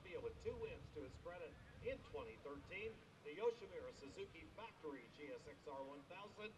champion with 2 wins to his credit in 2013. The Yoshimura Suzuki Factory GSX-R 1000.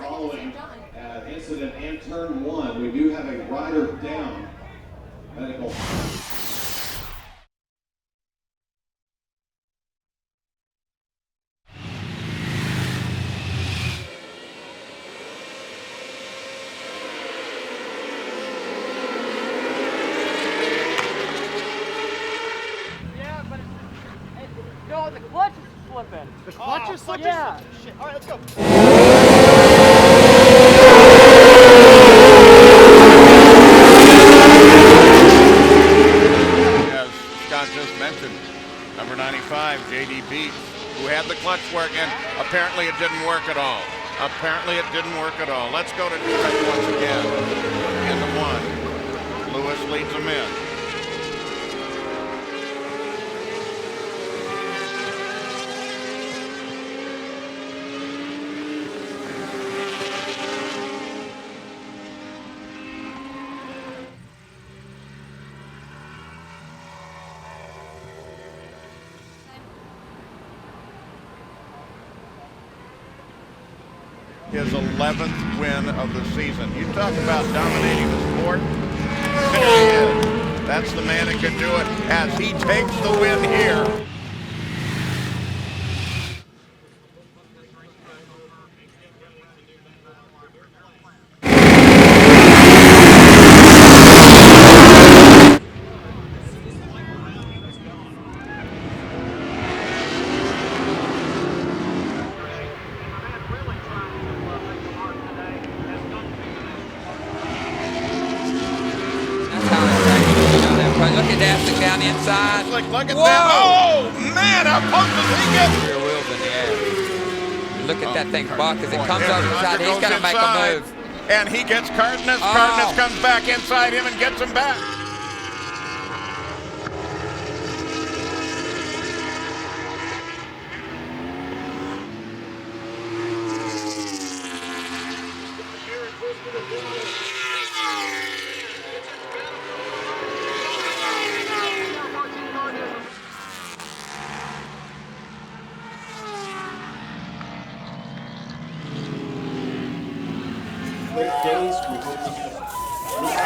Following incident and turn 1, we do have a rider down. Medical. Yeah, but no, the clutch is slipping. The clutch is slipping? Yeah. Shit. All right, let's go. As Scott just mentioned, number 95, J.D. Beach, who had the clutch working. Apparently it didn't work at all. Let's go to Trent once again. Into 1. Lewis leads them in. His 11th win of the season. You talk about dominating the sport. There he is. That's the man that can do it as he takes the win here. Look at that thing down the inside. Look at Whoa! that. Oh, man, how close does he get? Rear wheels in the air. Look at that thing buck as it comes Yeah, over the side. He's going to make a move. And he gets Cardenas. Oh. Cardenas comes back inside him and gets him back. Great days. We hope you have